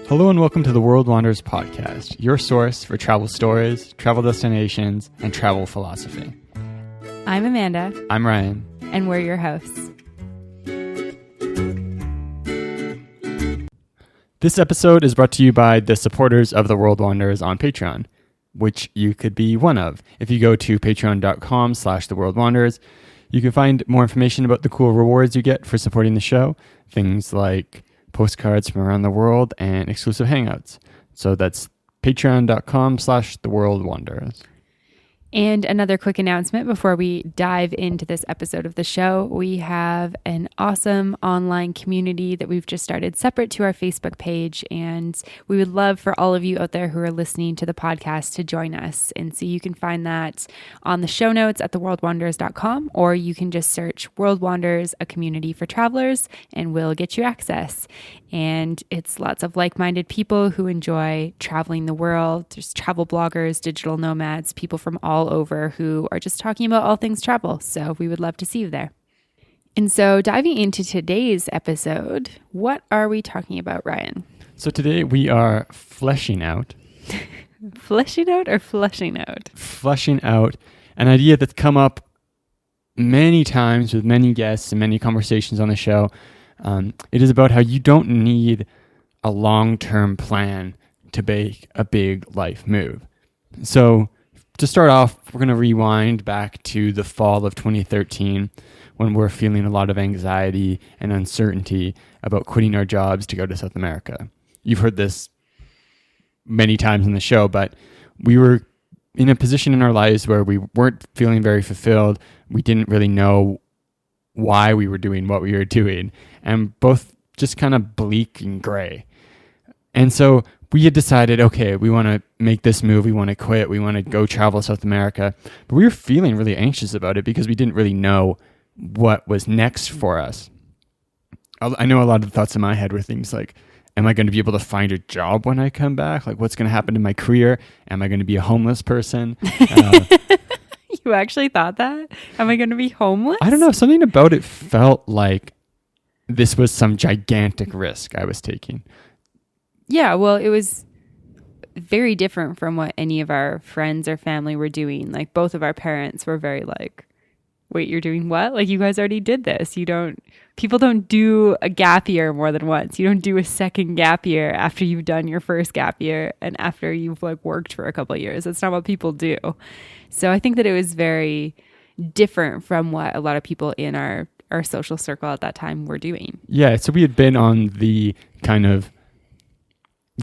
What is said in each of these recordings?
Hello and welcome to the World Wanderers podcast, your source for travel stories, travel destinations, and travel philosophy. I'm Amanda. I'm Ryan. And we're your hosts. This episode is brought to you by the supporters of the World Wanderers on Patreon, which you could be one of. If you go to patreon.com/theworldwanderers, you can find more information about the cool rewards you get for supporting the show, things like postcards from around the world and exclusive hangouts. So that's patreon.com/theworldwanderers. And another quick announcement before we dive into this episode of the show. We have an awesome online community that we've just started separate to our Facebook page. And we would love for all of you out there who are listening to the podcast to join us. And so you can find that on the show notes at theworldwanderers.com, or you can just search World Wanderers, a community for travelers, and we'll get you access. And it's lots of like-minded people who enjoy traveling the world. There's travel bloggers, digital nomads, people from all over who are just talking about all things travel. So we would love to see you there. And so diving into today's episode, what are we talking about, Ryan? So today we are fleshing out. Fleshing out or flushing out? Fleshing out an idea that's come up many times with many guests and many conversations on the show. It is about how you don't need a long-term plan to make a big life move. So to start off, we're going to rewind back to the fall of 2013 when we're feeling a lot of anxiety and uncertainty about quitting our jobs to go to South America. You've heard this many times in the show, but we were in a position in our lives where we weren't feeling very fulfilled. We didn't really know why we were doing what we were doing, and both just kind of bleak and gray. And so we had decided, okay, we want to make this move. We want to quit. We want to go travel South America. But we were feeling really anxious about it because we didn't really know what was next for us. I know a lot of the thoughts in my head were things like, am I going to be able to find a job when I come back? Like, what's going to happen to my career? Am I going to be a homeless person? You actually thought that? Am I going to be homeless? I don't know. Something about it felt like this was some gigantic risk I was taking. Yeah, well, it was very different from what any of our friends or family were doing. Like, both of our parents were very like, wait, you're doing what? Like, you guys already did this. People don't do a gap year more than once. You don't do a second gap year after you've done your first gap year and after you've like worked for a couple of years. That's not what people do. So I think that it was very different from what a lot of people in our social circle at that time were doing. Yeah, so we had been on the kind of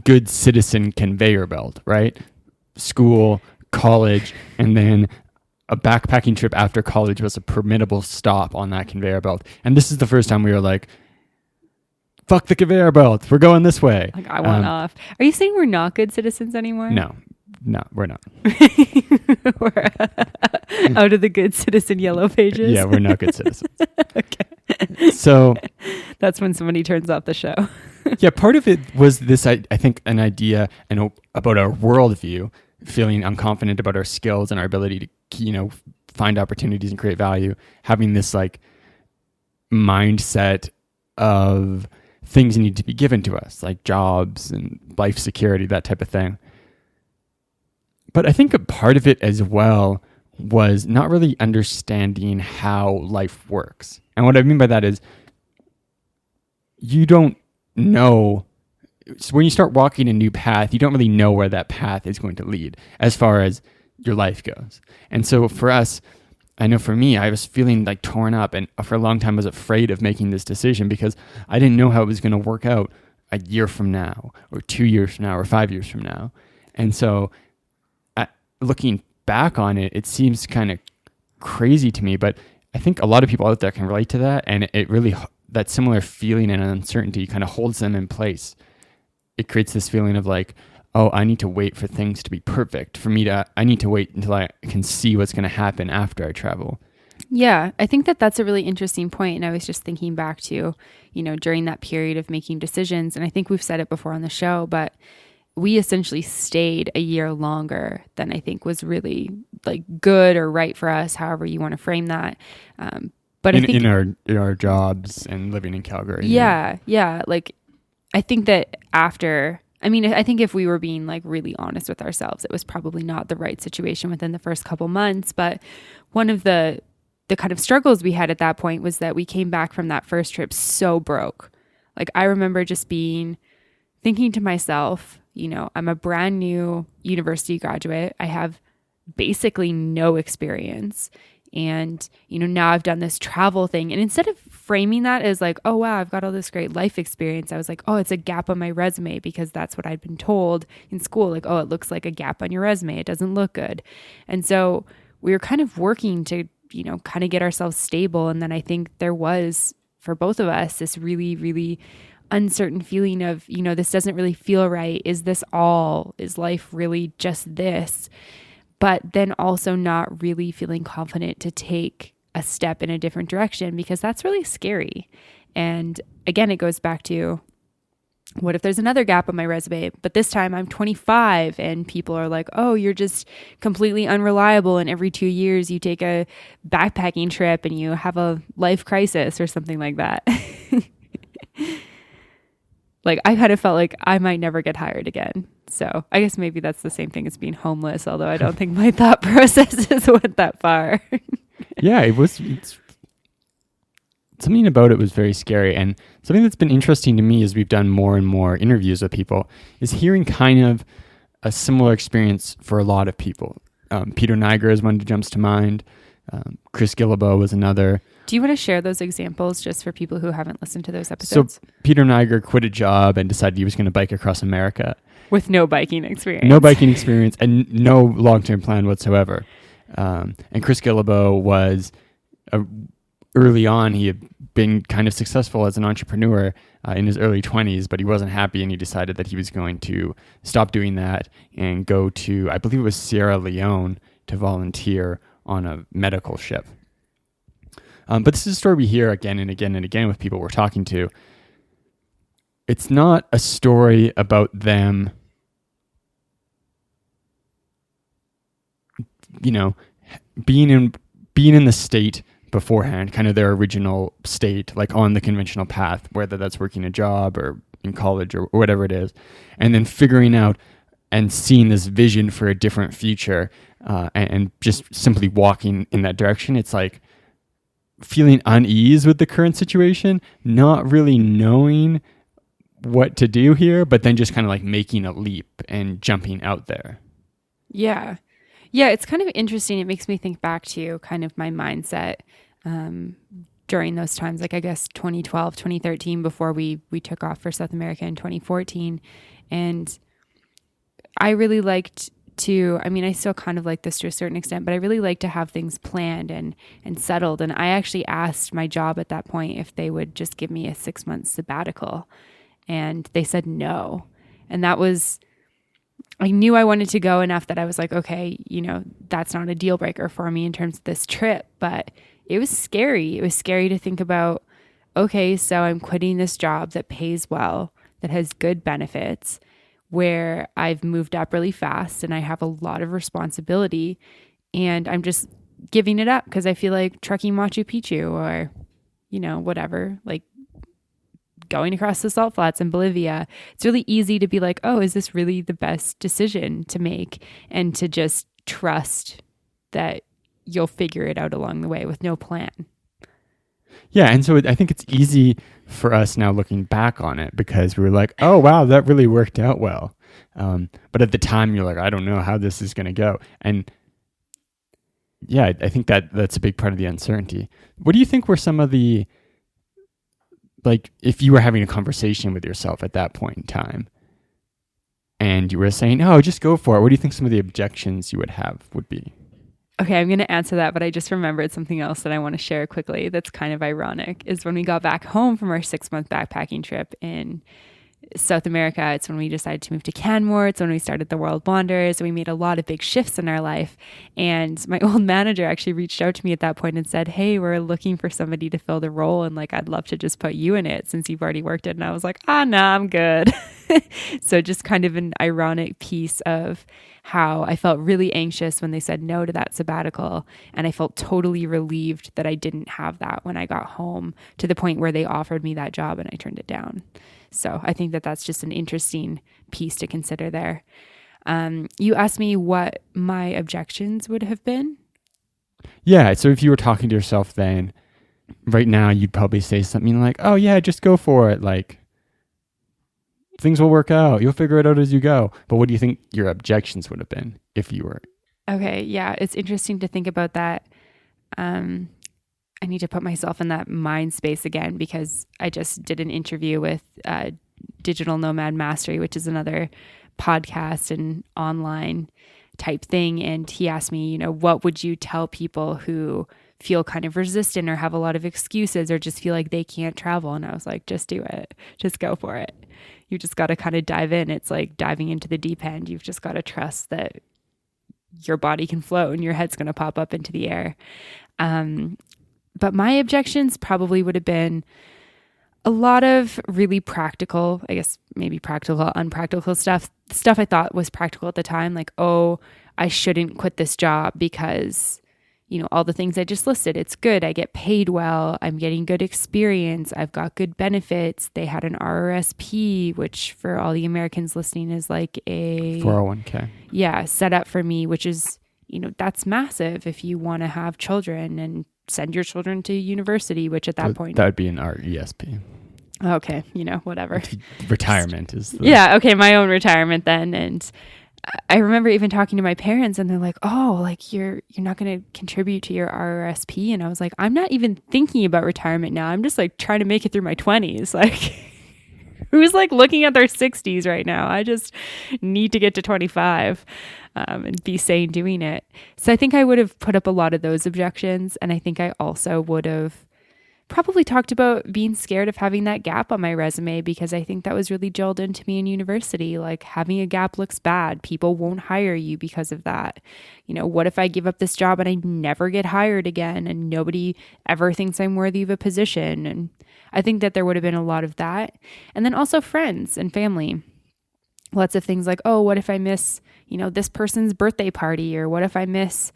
good citizen conveyor belt, right? School, college, and then a backpacking trip after college was a permittable stop on that conveyor belt. And this is the first time we were like, fuck the conveyor belt. We're going this way. Like, I want off. Are you saying we're not good citizens anymore? No, we're not. We're out of the good citizen yellow pages. Yeah, we're not good citizens. Okay. So that's when somebody turns off the show. Yeah, part of it was this, I think, an idea about our worldview, feeling unconfident about our skills and our ability to, find opportunities and create value, having this like mindset of things need to be given to us, like jobs and life security, that type of thing. But I think a part of it as well was not really understanding how life works. And what I mean by that is you don't know. So when you start walking a new path, you don't really know where that path is going to lead as far as your life goes. And so for us, I know for me, I was feeling like torn up, and for a long time I was afraid of making this decision because I didn't know how it was going to work out a year from now or 2 years from now or 5 years from now. And so looking back on it, it seems kind of crazy to me, but I think a lot of people out there can relate to that. And it really, that similar feeling and uncertainty kind of holds them in place. It creates this feeling of like, oh, I need to wait for things to be perfect. I need to wait until I can see what's going to happen after I travel. Yeah, I think that that's a really interesting point. And I was just thinking back to, during that period of making decisions, and I think we've said it before on the show, but we essentially stayed a year longer than I think was really like good or right for us, however you want to frame that. But I think in our jobs and living in Calgary. Yeah. Like I think that after I mean, I think if we were being like really honest with ourselves, it was probably not the right situation within the first couple months. But one of the kind of struggles we had at that point was that we came back from that first trip so broke. Like I remember just thinking to myself, you know, I'm a brand new university graduate. I have basically no experience. And, you know, now I've done this travel thing. And instead of framing that as like, oh, wow, I've got all this great life experience, I was like, oh, it's a gap on my resume, because that's what I'd been told in school. Like, oh, it looks like a gap on your resume. It doesn't look good. And so we were kind of working to, you know, kind of get ourselves stable. And then I think there was, for both of us, this really, really uncertain feeling of, you know, this doesn't really feel right. Is this all? Is life really just this? But then also not really feeling confident to take a step in a different direction, because that's really scary. And again, it goes back to, what if there's another gap on my resume, but this time I'm 25 and people are like, oh, you're just completely unreliable, and every 2 years you take a backpacking trip and you have a life crisis or something like that. Like I kind of felt like I might never get hired again. So I guess maybe that's the same thing as being homeless, although I don't think my thought processes went that far. Yeah, something about it was very scary. And something that's been interesting to me as we've done more and more interviews with people is hearing kind of a similar experience for a lot of people. Peter Niger is one that jumps to mind. Chris Guillebeau was another. Do you want to share those examples just for people who haven't listened to those episodes? So Peter Niger quit a job and decided he was going to bike across America. With no biking experience. No biking experience and no long-term plan whatsoever. And Chris Guillebeau was, early on, he had been kind of successful as an entrepreneur in his early 20s, but he wasn't happy, and he decided that he was going to stop doing that and go to, I believe it was Sierra Leone, to volunteer on a medical ship. But this is a story we hear again and again and again with people we're talking to. It's not a story about them, you know, being in the state beforehand, kind of their original state, like on the conventional path, whether that's working a job or in college or whatever it is, and then figuring out and seeing this vision for a different future, and just simply walking in that direction. It's like feeling unease with the current situation, not really knowing what to do here, but then just kind of like making a leap and jumping out there. Yeah. Yeah, it's kind of interesting. It makes me think back to kind of my mindset during those times, like I guess 2012, 2013, before we took off for South America in 2014. And I really liked to, I mean, I still kind of like this to a certain extent, but I really like to have things planned and settled. And I actually asked my job at that point if they would just give me a 6-month sabbatical. And they said no. And that was, I knew I wanted to go enough that I was like, okay, you know, that's not a deal breaker for me in terms of this trip. But it was scary. It was scary to think about, okay, so I'm quitting this job that pays well, that has good benefits, where I've moved up really fast and I have a lot of responsibility, and I'm just giving it up because I feel like trekking Machu Picchu or, you know, whatever, like going across the salt flats in Bolivia. It's really easy to be like, oh, is this really the best decision to make? And to just trust that you'll figure it out along the way with no plan. Yeah, and so I think it's easy for us now looking back on it because we were like, oh, wow, that really worked out well. But at the time, you're like, I don't know how this is going to go. And yeah, I think that's a big part of the uncertainty. What do you think were some of the, like, if you were having a conversation with yourself at that point in time and you were saying, oh, just go for it, what do you think some of the objections you would have would be? Okay, I'm going to answer that, but I just remembered something else that I want to share quickly that's kind of ironic, is when we got back home from our 6-month backpacking trip in South America, it's when we decided to move to Canmore. It's when we started the World Wanderers. We made a lot of big shifts in our life. And my old manager actually reached out to me at that point and said, hey, we're looking for somebody to fill the role. And like, I'd love to just put you in it since you've already worked it. And I was like, nah, I'm good. So just kind of an ironic piece of how I felt really anxious when they said no to that sabbatical. And I felt totally relieved that I didn't have that when I got home, to the point where they offered me that job and I turned it down. So I think that that's just an interesting piece to consider there. You asked me what my objections would have been. Yeah. So if you were talking to yourself then, right now, you'd probably say something like, oh, yeah, just go for it. Like, things will work out. You'll figure it out as you go. But what do you think your objections would have been if you were? Okay. Yeah. It's interesting to think about that. I need to put myself in that mind space again, because I just did an interview with Digital Nomad Mastery, which is another podcast and online type thing. And he asked me, what would you tell people who feel kind of resistant or have a lot of excuses or just feel like they can't travel? And I was like, just do it. Just go for it. You just got to kind of dive in. It's like diving into the deep end. You've just got to trust that your body can float and your head's going to pop up into the air. But my objections probably would have been a lot of really practical, I guess maybe practical, unpractical stuff I thought was practical at the time. Like, oh, I shouldn't quit this job because, all the things I just listed. It's good. I get paid well. I'm getting good experience. I've got good benefits. They had an RRSP, which for all the Americans listening is like a 401k. Yeah, set up for me, which is, that's massive if you want to have children and send your children to university, which at that point... That would be an RESP. Okay, whatever. Retirement is... Yeah, okay, my own retirement then. And I remember even talking to my parents and they're like, oh, like you're not going to contribute to your RRSP. And I was like, I'm not even thinking about retirement now. I'm just like trying to make it through my 20s. Like... Who's like looking at their 60s right now? I just need to get to 25 and be sane doing it. So I think I would have put up a lot of those objections. And I think I also would have probably talked about being scared of having that gap on my resume, because I think that was really drilled into me in university. Like, having a gap looks bad. People won't hire you because of that. What if I give up this job and I never get hired again and nobody ever thinks I'm worthy of a position? And I think that there would have been a lot of that. And then also friends and family. Lots of things like, oh, what if I miss, this person's birthday party? Or what if I miss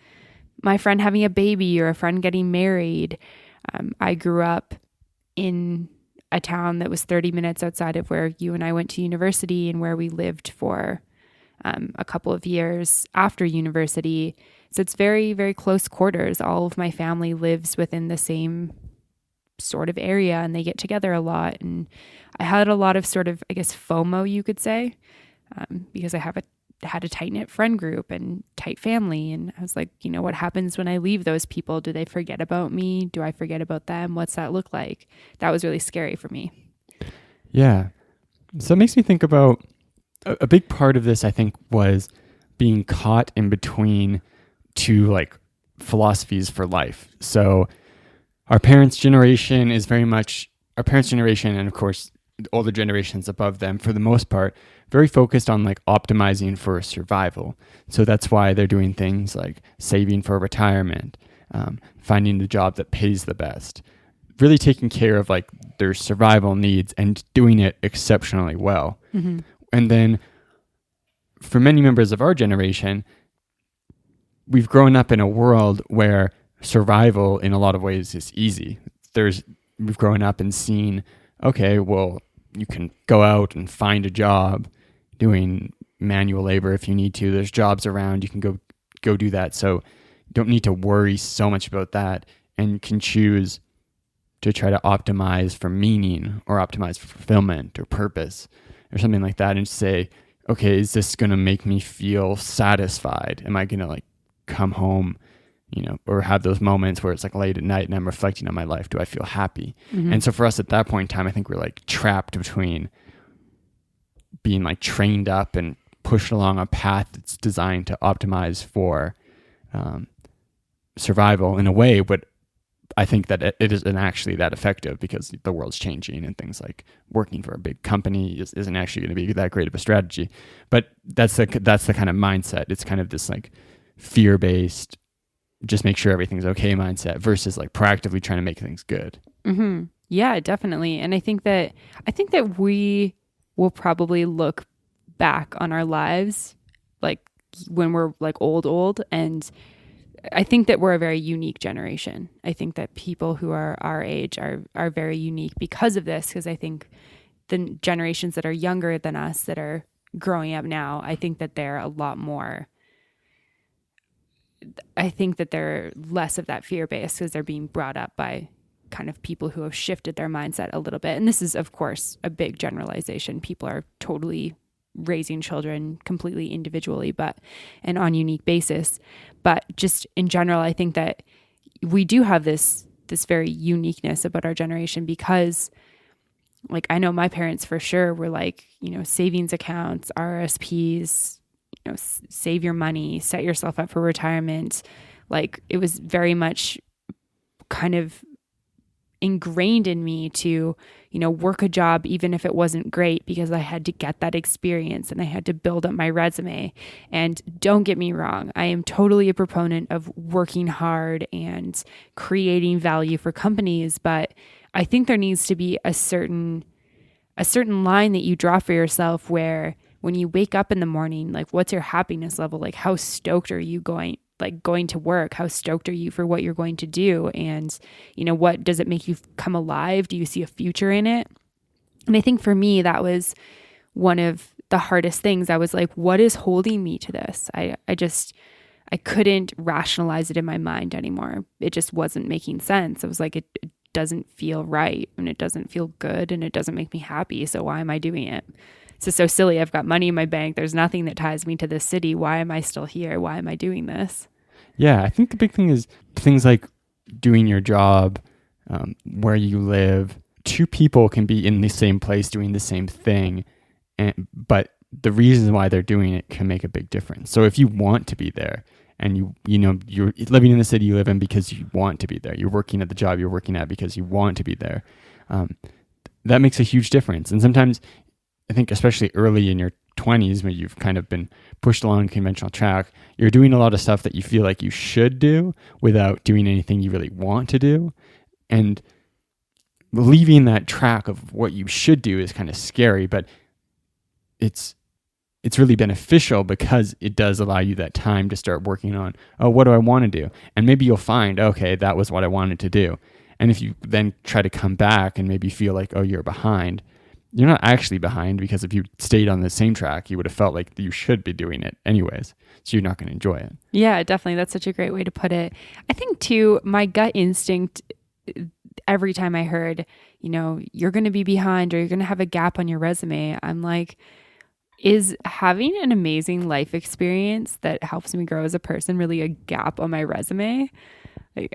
my friend having a baby or a friend getting married? I grew up in a town that was 30 minutes outside of where you and I went to university and where we lived for a couple of years after university. So it's very, very close quarters. All of my family lives within the same sort of area and they get together a lot. And I had a lot of sort of, I guess, FOMO, you could say, because I had a tight-knit friend group and tight family. And I was like, what happens when I leave those people? Do they forget about me? Do I forget about them? What's that look like? That was really scary for me. Yeah. So it makes me think about a big part of this, I think, was being caught in between two like philosophies for life. So our parents' generation, and of course older generations above them, for the most part, very focused on like optimizing for survival. So that's why they're doing things like saving for retirement, finding the job that pays the best, really taking care of like their survival needs and doing it exceptionally well. Mm-hmm. And then for many members of our generation, we've grown up in a world where survival in a lot of ways is easy. We've grown up and seen, okay, well, you can go out and find a job doing manual labor if you need to. There's jobs around, you can go do that. So you don't need to worry so much about that, and can choose to try to optimize for meaning or optimize for fulfillment or purpose or something like that, and say, okay, is this going to make me feel satisfied? Am I going to like come home, or have those moments where it's like late at night and I'm reflecting on my life? Do I feel happy? Mm-hmm. And so for us at that point in time, I think we're like trapped between being like trained up and pushed along a path that's designed to optimize for survival in a way, but I think that it isn't actually that effective, because the world's changing and things like working for a big company isn't actually going to be that great of a strategy. But that's the kind of mindset. It's kind of this like fear-based, just make sure everything's okay mindset, versus like proactively trying to make things good. Mm-hmm. Yeah, definitely. And I think that we will probably look back on our lives like when we're like old, and I think that we're a very unique generation. I think that people who are our age are very unique because of this, because I think the generations that are younger than us that are growing up now, I think that they're a lot more, I think that they're less of that fear based because they're being brought up by kind of people who have shifted their mindset a little bit. And this is, of course, a big generalization. People are totally raising children completely individually, and on unique basis. But just in general, I think that we do have this very uniqueness about our generation because, like, I know my parents for sure were like, savings accounts, RSPs, save your money, set yourself up for retirement. Like, it was very much kind of ingrained in me to, work a job even if it wasn't great because I had to get that experience and I had to build up my resume. And don't get me wrong, I am totally a proponent of working hard and creating value for companies, but I think there needs to be a certain line that you draw for yourself where when you wake up in the morning, like, what's your happiness level? Like, how stoked are you going to work? How stoked are you for what you're going to do? And, what does it make you come alive? Do you see a future in it? And I think for me, that was one of the hardest things. I was like, what is holding me to this? I couldn't rationalize it in my mind anymore. It just wasn't making sense. I was like, it doesn't feel right and it doesn't feel good and it doesn't make me happy. So why am I doing it? It's so silly. I've got money in my bank. There's nothing that ties me to this city. Why am I still here? Why am I doing this? Yeah, I think the big thing is things like doing your job, where you live. Two people can be in the same place doing the same thing, but the reasons why they're doing it can make a big difference. So if you want to be there and you're living in the city you live in because you want to be there, you're working at the job you're working at because you want to be there, that makes a huge difference. And sometimes I think especially early in your 20s when you've kind of been pushed along conventional track, you're doing a lot of stuff that you feel like you should do without doing anything you really want to do. And leaving that track of what you should do is kind of scary, but it's really beneficial because it does allow you that time to start working on, what do I want to do? And maybe you'll find, okay, that was what I wanted to do. And if you then try to come back and maybe feel like, you're behind, you're not actually behind, because if you stayed on the same track, you would have felt like you should be doing it anyways. So you're not going to enjoy it. Yeah, definitely. That's such a great way to put it. I think too, my gut instinct, every time I heard, you're going to be behind or you're going to have a gap on your resume, I'm like, is having an amazing life experience that helps me grow as a person really a gap on my resume?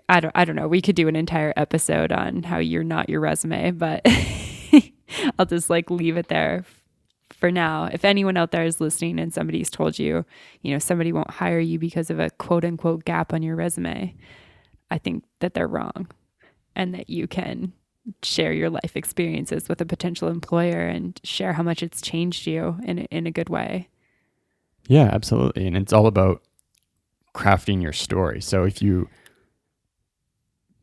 I don't know. We could do an entire episode on how you're not your resume, but I'll just leave it there for now. If anyone out there is listening and somebody's told you, somebody won't hire you because of a quote unquote gap on your resume, I think that they're wrong, and that you can share your life experiences with a potential employer and share how much it's changed you in a good way. Yeah, absolutely. And it's all about crafting your story. So if you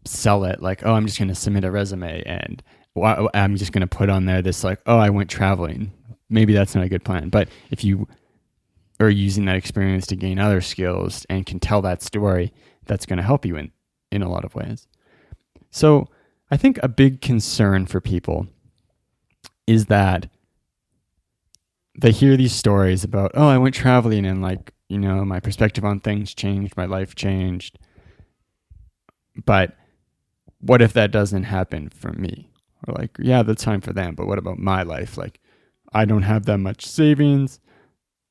sell it like, I'm just going to submit a resume and I'm just going to put on there this I went traveling. Maybe that's not a good plan. But if you are using that experience to gain other skills and can tell that story, that's going to help you in a lot of ways. So I think a big concern for people is that they hear these stories about, I went traveling and my perspective on things changed, my life changed. But what if that doesn't happen for me? Or yeah, that's fine for them, but what about my life? I don't have that much savings.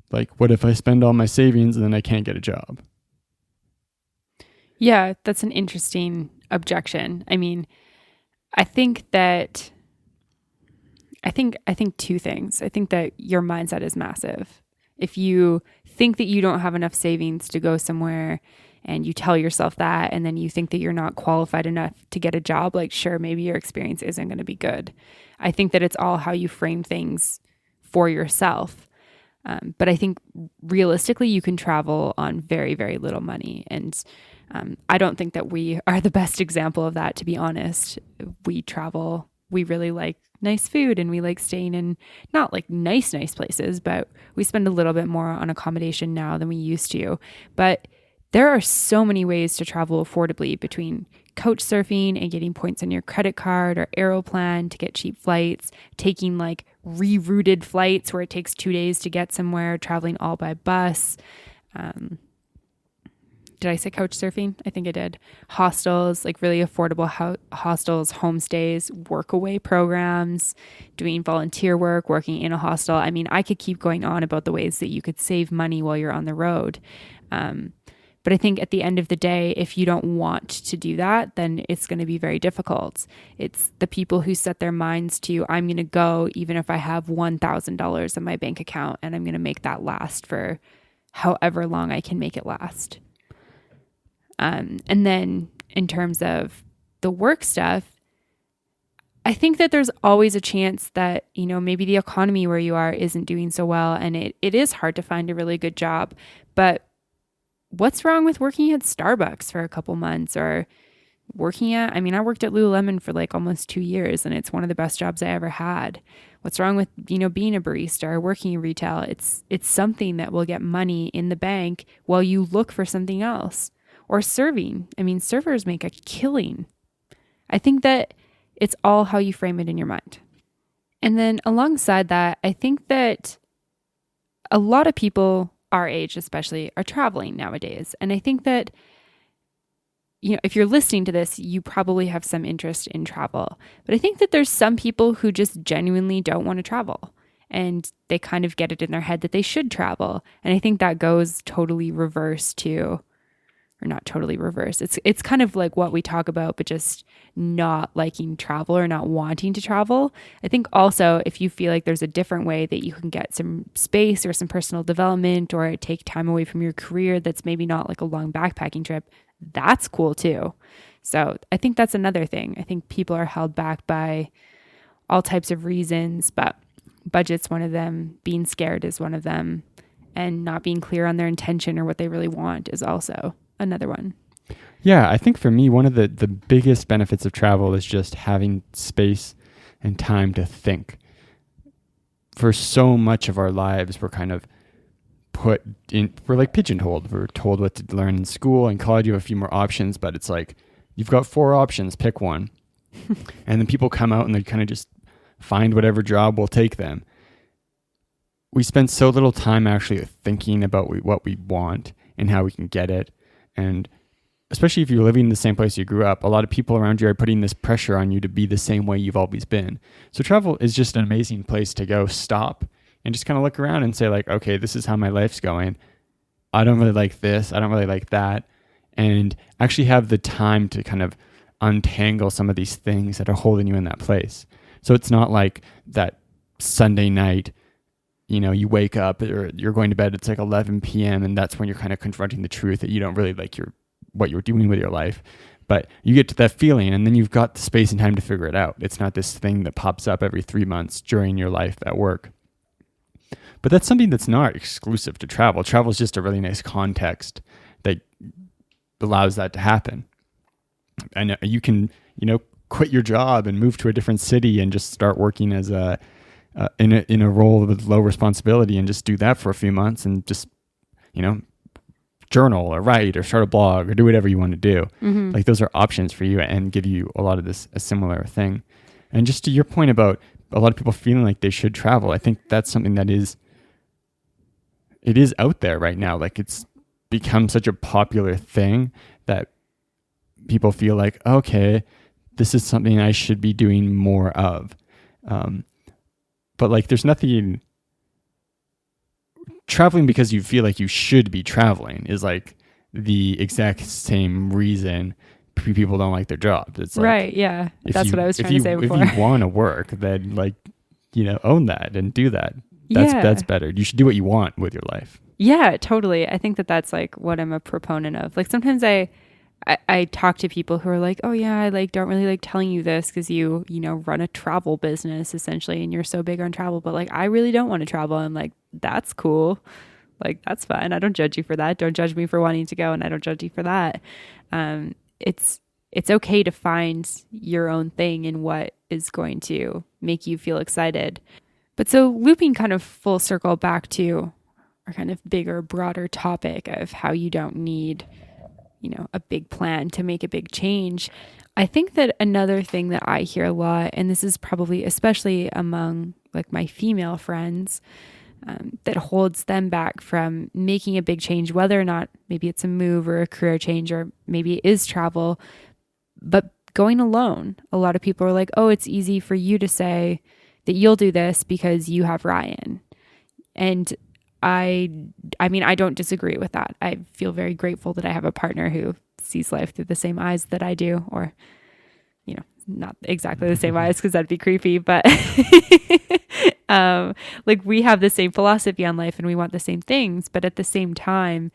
What if I spend all my savings and then I can't get a job? Yeah, that's an interesting objection. I mean, I think two things. I think that your mindset is massive. If you think that you don't have enough savings to go somewhere and you tell yourself that, and then you think that you're not qualified enough to get a job, sure, maybe your experience isn't going to be good. I think that it's all how you frame things for yourself. But I think realistically, you can travel on very, very little money. And I don't think that we are the best example of that, to be honest. We travel, we really like nice food, and we like staying in not nice places, but we spend a little bit more on accommodation now than we used to. But there are so many ways to travel affordably, between couch surfing and getting points on your credit card or Aeroplan to get cheap flights, taking rerouted flights where it takes 2 days to get somewhere, traveling all by bus. Did I say couch surfing? I think I did. Hostels, like really affordable hostels, homestays, workaway programs, doing volunteer work, working in a hostel. I mean, I could keep going on about the ways that you could save money while you're on the road. But I think at the end of the day, if you don't want to do that, then it's going to be very difficult. It's the people who set their minds to, I'm going to go even if I have $1,000 in my bank account, and I'm going to make that last for however long I can make it last. And then in terms of the work stuff, I think that there's always a chance that, maybe the economy where you are isn't doing so well, and it is hard to find a really good job. But what's wrong with working at Starbucks for a couple months, or I worked at Lululemon for like almost 2 years, and it's one of the best jobs I ever had. What's wrong with, being a barista or working in retail? It's something that will get money in the bank while you look for something else. Or serving. I mean, servers make a killing. I think that it's all how you frame it in your mind. And then alongside that, I think that a lot of people our age especially are traveling nowadays. And I think that, if you're listening to this, you probably have some interest in travel. But I think that there's some people who just genuinely don't want to travel. And they kind of get it in their head that they should travel. And I think that goes totally reverse to... or not totally reverse. It's kind of like what we talk about, but just not liking travel or not wanting to travel. I think also if you feel like there's a different way that you can get some space or some personal development or take time away from your career that's maybe not like a long backpacking trip, that's cool too. So I think that's another thing. I think people are held back by all types of reasons, but budget's one of them. Being scared is one of them. And not being clear on their intention or what they really want is also another one. Yeah, I think for me, one of the biggest benefits of travel is just having space and time to think. For so much of our lives, we're kind of we're like pigeonholed. We're told what to learn in school and college. You have a few more options, but it's like, you've got 4 options, pick one. And then people come out and they kind of just find whatever job will take them. We spend so little time actually thinking about what we want and how we can get it. And especially if you're living in the same place you grew up, a lot of people around you are putting this pressure on you to be the same way you've always been. So travel is just an amazing place to go stop and just kind of look around and say like, okay, this is how my life's going. I don't really like this. I don't really like that. And actually have the time to kind of untangle some of these things that are holding you in that place. So it's not like that Sunday night, you wake up or you're going to bed, it's like 11 p.m. and that's when you're kind of confronting the truth that you don't really like what you're doing with your life. But you get to that feeling and then you've got the space and time to figure it out. It's not this thing that pops up every 3 months during your life at work. But that's something that's not exclusive to travel. Travel is just a really nice context that allows that to happen. And you can, quit your job and move to a different city and just start working as in a role with low responsibility and just do that for a few months and just, journal or write or start a blog or do whatever you want to do. Mm-hmm. Like those are options for you and give you a lot of a similar thing. And just to your point about a lot of people feeling like they should travel, I think that's something that it is out there right now. Like it's become such a popular thing that people feel like, okay, this is something I should be doing more of. But like, there's nothing traveling because you feel like you should be traveling is like the exact same reason people don't like their jobs. It's like, right. Yeah. That's what I was trying to say before. If you want to work, then like, own that and do that. That's better. You should do what you want with your life. Yeah, totally. I think that that's like what I'm a proponent of. Like sometimes I talk to people who are like, oh yeah, I like don't really like telling you this because you run a travel business essentially and you're so big on travel, but like I really don't want to travel. I'm like, that's cool. Like that's fine. I don't judge you for that. Don't judge me for wanting to go and I don't judge you for that. It's okay to find your own thing and what is going to make you feel excited. But so looping kind of full circle back to our kind of bigger, broader topic of how you don't need a big plan to make a big change. I think that another thing that I hear a lot, and this is probably especially among like my female friends, that holds them back from making a big change, whether or not maybe it's a move or a career change, or maybe it is travel, but going alone. A lot of people are like, oh, it's easy for you to say that you'll do this because you have Ryan. And I mean, I don't disagree with that. I feel very grateful that I have a partner who sees life through the same eyes that I do, or, you know, not exactly the same eyes because that'd be creepy, but like we have the same philosophy on life and we want the same things. But at the same time,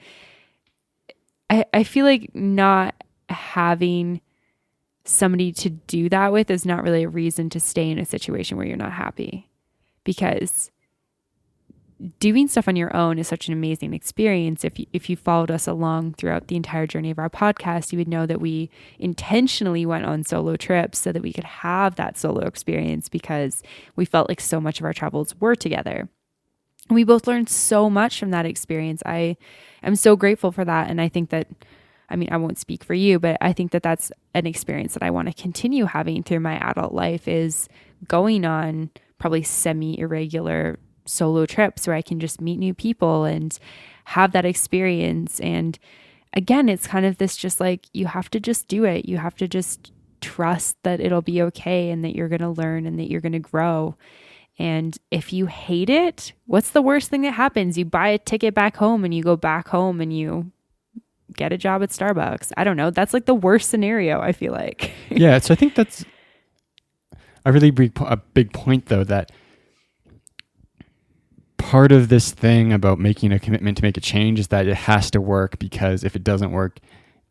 I feel like not having somebody to do that with is not really a reason to stay in a situation where you're not happy, because doing stuff on your own is such an amazing experience. If you followed us along throughout the entire journey of our podcast, you would know that we intentionally went on solo trips so that we could have that solo experience, because we felt like so much of our travels were together. We both learned so much from that experience. I am so grateful for that. And I think that, I mean, I won't speak for you, but I think that that's an experience that I want to continue having through my adult life, is going on probably semi-irregular solo trips where I can just meet new people and have that experience. And again, it's kind of this, just like, you have to just do it. You have to just trust that it'll be okay and that you're going to learn and that you're going to grow. And if you hate it, what's the worst thing that happens? You buy a ticket back home and you go back home and you get a job at Starbucks. I don't know. That's like the worst scenario, I feel like. Yeah. So I think that's a really big point, though, that part of this thing about making a commitment to make a change is that it has to work, because if it doesn't work,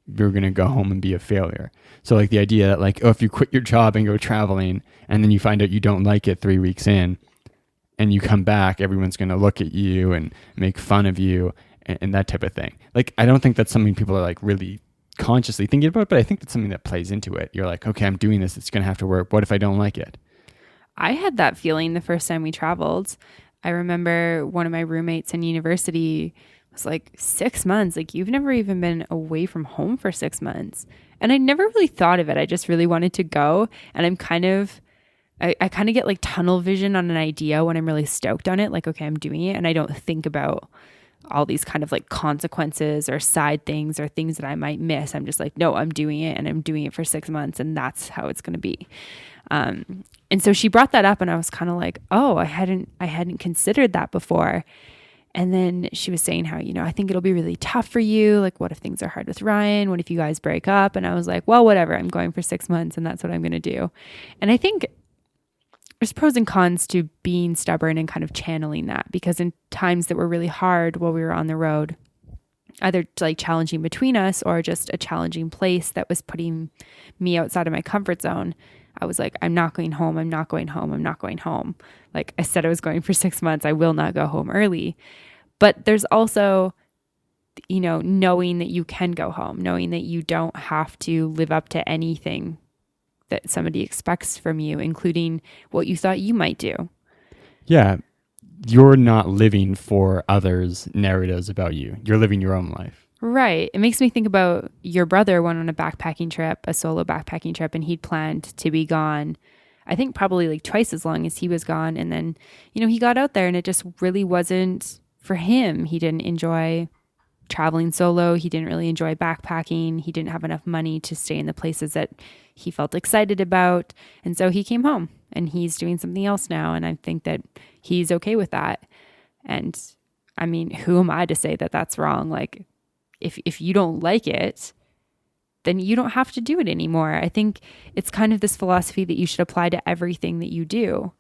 you're going to go home and be a failure. So like the idea that like, oh, if you quit your job and go traveling and then you find out you don't like it 3 weeks in and you come back, everyone's going to look at you and make fun of you and that type of thing. Like, I don't think that's something people are like really consciously thinking about, but I think that's something that plays into it. You're like, okay, I'm doing this. It's going to have to work. What if I don't like it? I had that feeling the first time we traveled. I remember one of my roommates in university was like, 6 months, like you've never even been away from home for 6 months. And I never really thought of it. I just really wanted to go. And I kind of get like tunnel vision on an idea when I'm really stoked on it. Like, okay, I'm doing it. And I don't think about all these kind of like consequences or side things or things that I might miss. I'm just like, no, I'm doing it, and I'm doing it for 6 months, and that's how it's going to be. And so she brought that up, and I was kind of like, oh, I hadn't considered that before. And then she was saying how, you know, I think it'll be really tough for you. Like, what if things are hard with Ryan? What if you guys break up? And I was like, well, whatever. I'm going for 6 months, and that's what I'm going to do. And I think there's pros and cons to being stubborn and kind of channeling that, because in times that were really hard while we were on the road, either like challenging between us or just a challenging place that was putting me outside of my comfort zone, I was like, I'm not going home. I'm not going home. I'm not going home. Like I said, I was going for 6 months. I will not go home early. But there's also, you know, knowing that you can go home, knowing that you don't have to live up to anything that somebody expects from you, including what you thought you might do. Yeah. You're not living for others' narratives about you. You're living your own life. Right. It makes me think about your brother went on a backpacking trip, a solo backpacking trip, and he'd planned to be gone, I think probably like twice as long as he was gone. And then, you know, he got out there and it just really wasn't for him. He didn't enjoy traveling solo. He didn't really enjoy backpacking. He didn't have enough money to stay in the places that he felt excited about. And so he came home and he's doing something else now. And I think that he's okay with that. And I mean, who am I to say that that's wrong? Like, if you don't like it, then you don't have to do it anymore. I think it's kind of this philosophy that you should apply to everything that you do.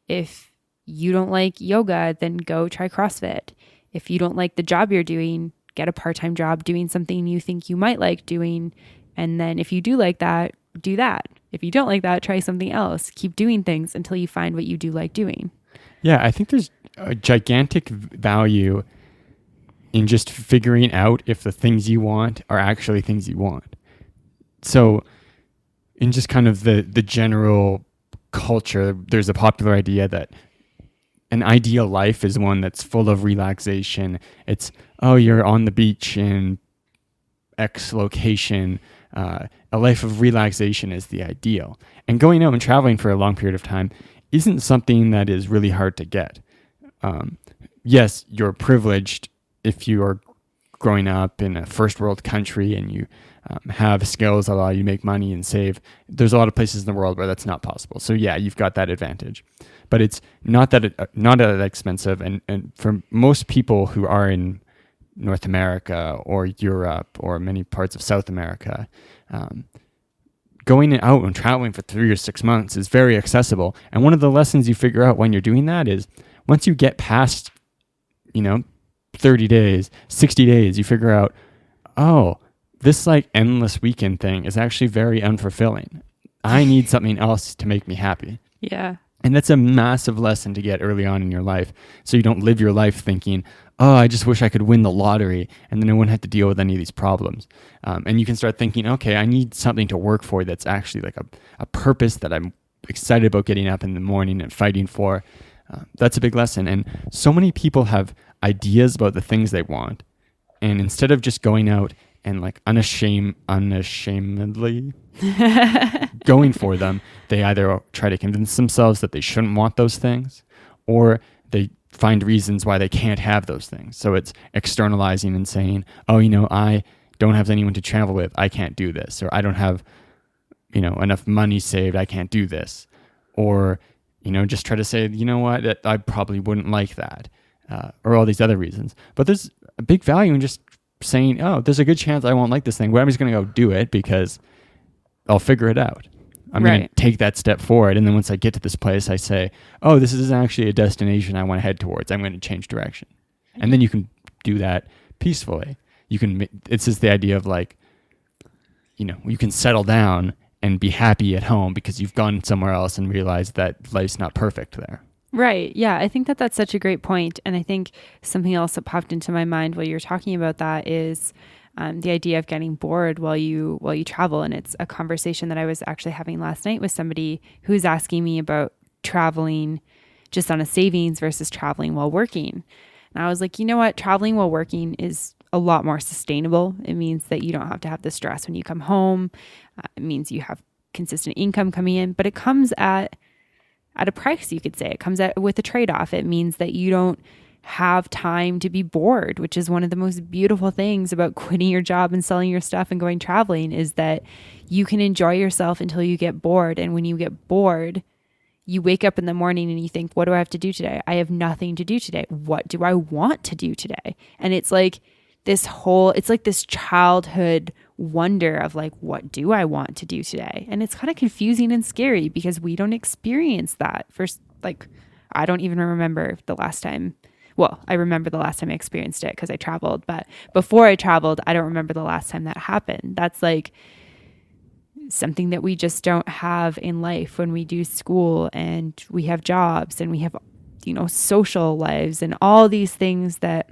If you don't like yoga, then go try CrossFit. If you don't like the job you're doing, get a part-time job doing something you think you might like doing. And then if you do like that, do that. If you don't like that, try something else. Keep doing things until you find what you do like doing. Yeah, I think there's a gigantic value in just figuring out if the things you want are actually things you want. So in just kind of the general culture, there's a popular idea that an ideal life is one that's full of relaxation. It's, oh, you're on the beach in X location. A life of relaxation is the ideal. And going out and traveling for a long period of time isn't something that is really hard to get. Yes, you're privileged if you are growing up in a first world country and you have skills that allow you to make money and save. There's a lot of places in the world where that's not possible. So yeah, you've got that advantage, but it's not that expensive. And for most people who are in North America or Europe or many parts of South America, going out and traveling for 3 or 6 months is very accessible. And one of the lessons you figure out when you're doing that is once you get past, 30 days, 60 days, you figure out, oh, this like endless weekend thing is actually very unfulfilling. I need something else to make me happy. Yeah. And that's a massive lesson to get early on in your life. So you don't live your life thinking, oh, I just wish I could win the lottery and then I wouldn't have to deal with any of these problems. And you can start thinking, okay, I need something to work for that's actually like a purpose that I'm excited about getting up in the morning and fighting for. That's a big lesson. And so many people have ideas about the things they want. And instead of just going out and like unashamedly going for them, they either try to convince themselves that they shouldn't want those things, or they find reasons why they can't have those things. So it's externalizing and saying, oh, I don't have anyone to travel with. I can't do this. Or I don't have, enough money saved. I can't do this. Or, just try to say, what, I probably wouldn't like that. Or all these other reasons. But there's a big value in just saying, oh, there's a good chance I won't like this thing, but I'm just going to go do it because I'll figure it out. I'm going to take that step forward. And then once I get to this place, I say, oh, this is actually a destination I want to head towards. I'm going to change direction. And then you can do that peacefully. It's just the idea of like, you can settle down and be happy at home because you've gone somewhere else and realized that life's not perfect there. Right. Yeah. I think that that's such a great point. And I think something else that popped into my mind while you were talking about that is the idea of getting bored while you travel. And it's a conversation that I was actually having last night with somebody who was asking me about traveling just on a savings versus traveling while working. And I was like, you know what? Traveling while working is a lot more sustainable. It means that you don't have to have the stress when you come home. It means you have consistent income coming in, but it comes at a price, you could say. It comes with a trade-off. It means that you don't have time to be bored, which is one of the most beautiful things about quitting your job and selling your stuff and going traveling, is that you can enjoy yourself until you get bored. And when you get bored, you wake up in the morning and you think, what do I have to do today? I have nothing to do today. What do I want to do today? And it's like this childhood wonder of like, what do I want to do today? And it's kind of confusing and scary because we don't experience that. I don't even remember the last time. Well, I remember the last time I experienced it because I traveled, but before I traveled, I don't remember the last time that happened. That's like something that we just don't have in life when we do school and we have jobs and we have, social lives and all these things that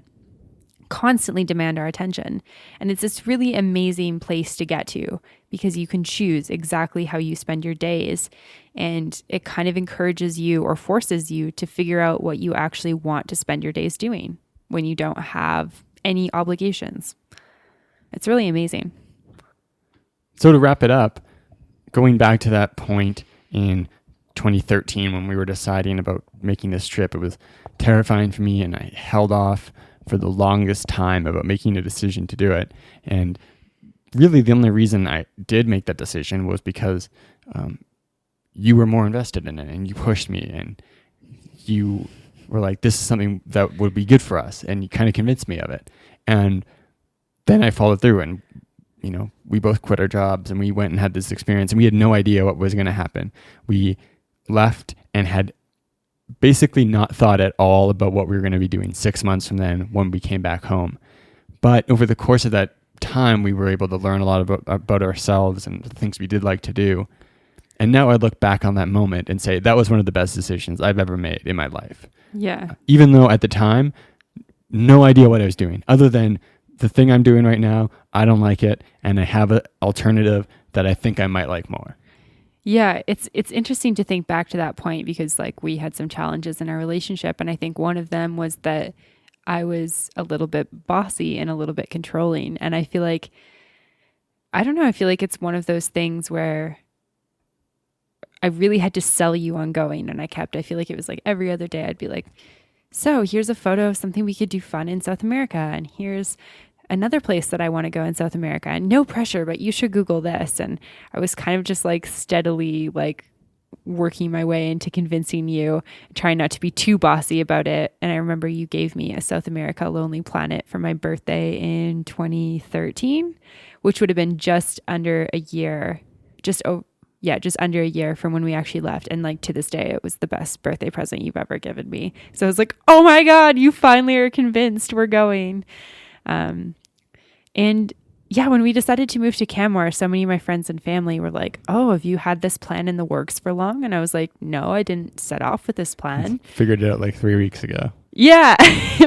constantly demand our attention. And it's this really amazing place to get to because you can choose exactly how you spend your days. And it kind of encourages you or forces you to figure out what you actually want to spend your days doing when you don't have any obligations. It's really amazing. So to wrap it up, going back to that point in 2013 when we were deciding about making this trip, it was terrifying for me and I held off for the longest time about making a decision to do it. And really the only reason I did make that decision was because you were more invested in it and you pushed me and you were like, this is something that would be good for us. And you kind of convinced me of it. And then I followed through and, we both quit our jobs and we went and had this experience and we had no idea what was going to happen. We left and had basically not thought at all about what we were going to be doing 6 months from then when we came back home. But over the course of that time, we were able to learn a lot about ourselves and the things we did like to do. And now I look back on that moment and say, that was one of the best decisions I've ever made in my life. Yeah. Even though at the time, no idea what I was doing other than the thing I'm doing right now, I don't like it. And I have an alternative that I think I might like more. Yeah, it's interesting to think back to that point because we had some challenges in our relationship. And I think one of them was that I was a little bit bossy and a little bit controlling. And I feel like, I don't know, I feel like it's one of those things where I really had to sell you on going. And I feel like it was like every other day I'd be like, so here's a photo of something we could do fun in South America. And here's another place that I want to go in South America. And no pressure, but you should Google this. And I was kind of just like steadily like working my way into convincing you, trying not to be too bossy about it. And I remember you gave me a South America Lonely Planet for my birthday in 2013, which would have been just under a year from when we actually left. And like to this day, it was the best birthday present you've ever given me. So I was like, oh my God, you finally are convinced we're going. And yeah, when we decided to move to Canmore, so many of my friends and family were like, oh, have you had this plan in the works for long? And I was like, no, I didn't set off with this plan. Figured it out like 3 weeks ago. Yeah,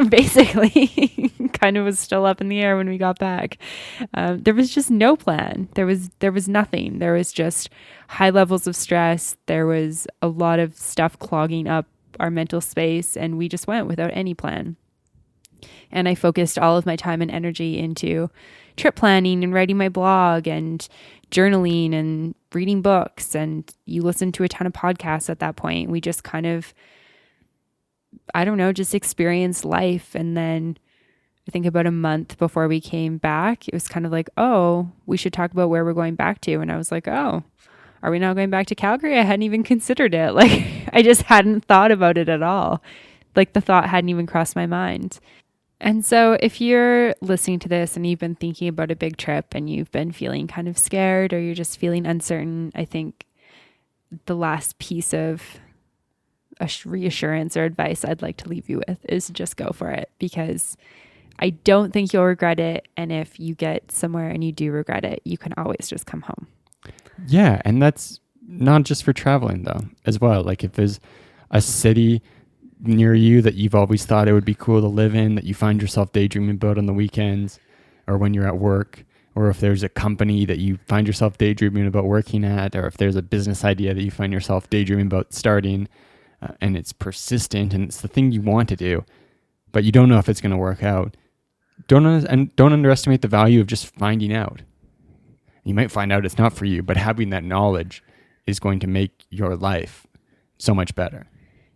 basically kind of was still up in the air when we got back. There was just no plan. There was nothing. There was just high levels of stress. There was a lot of stuff clogging up our mental space, and we just went without any plan. And I focused all of my time and energy into trip planning and writing my blog and journaling and reading books. And you listened to a ton of podcasts at that point. We just kind of, I don't know, just experienced life. And then I think about a month before we came back, it was kind of like, oh, we should talk about where we're going back to. And I was like, oh, are we now going back to Calgary? I hadn't even considered it. Like, I just hadn't thought about it at all. Like, the thought hadn't even crossed my mind. And so if you're listening to this and you've been thinking about a big trip and you've been feeling kind of scared or you're just feeling uncertain, I think the last piece of reassurance or advice I'd like to leave you with is just go for it, because I don't think you'll regret it. And if you get somewhere and you do regret it, you can always just come home. Yeah. And that's not just for traveling though, as well. Like if there's a city near you that you've always thought it would be cool to live in, that you find yourself daydreaming about on the weekends or when you're at work, or if there's a company that you find yourself daydreaming about working at, or if there's a business idea that you find yourself daydreaming about starting, and it's persistent and it's the thing you want to do, but you don't know if it's going to work out, don't underestimate the value of just finding out. You might find out it's not for you, but having that knowledge is going to make your life so much better.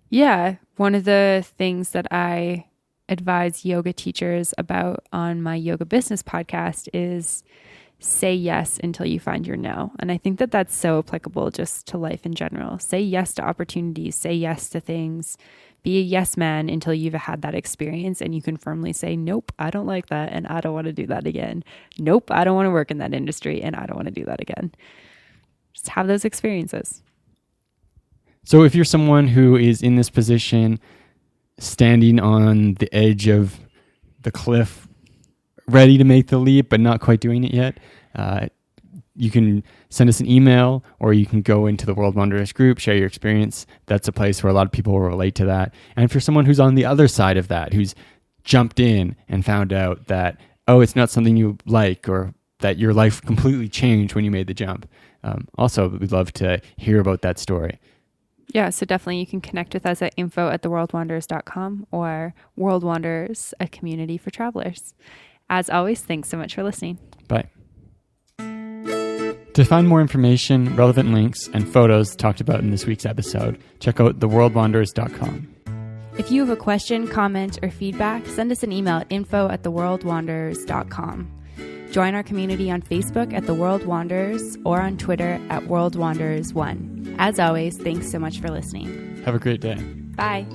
Yeah. One of the things that I advise yoga teachers about on my yoga business podcast is say yes until you find your no. And I think that that's so applicable just to life in general. Say yes to opportunities, say yes to things, be a yes man until you've had that experience and you can firmly say, nope, I don't like that and I don't want to do that again. Nope, I don't want to work in that industry and I don't want to do that again. Just have those experiences. So if you're someone who is in this position, standing on the edge of the cliff, ready to make the leap, but not quite doing it yet, you can send us an email, or you can go into the World Wanderers group, share your experience. That's a place where a lot of people will relate to that. And for someone who's on the other side of that, who's jumped in and found out that, oh, it's not something you like, or that your life completely changed when you made the jump. Also, we'd love to hear about that story. Yeah, so definitely you can connect with us at info@theworldwanderers.com or World Wanderers, a community for travelers. As always, thanks so much for listening. Bye. To find more information, relevant links, and photos talked about in this week's episode, check out theworldwanderers.com. If you have a question, comment, or feedback, send us an email at info@theworldwanderers.com. Join our community on Facebook at The World Wanderers or on Twitter at World Wanderers 1. As always, thanks so much for listening. Have a great day. Bye.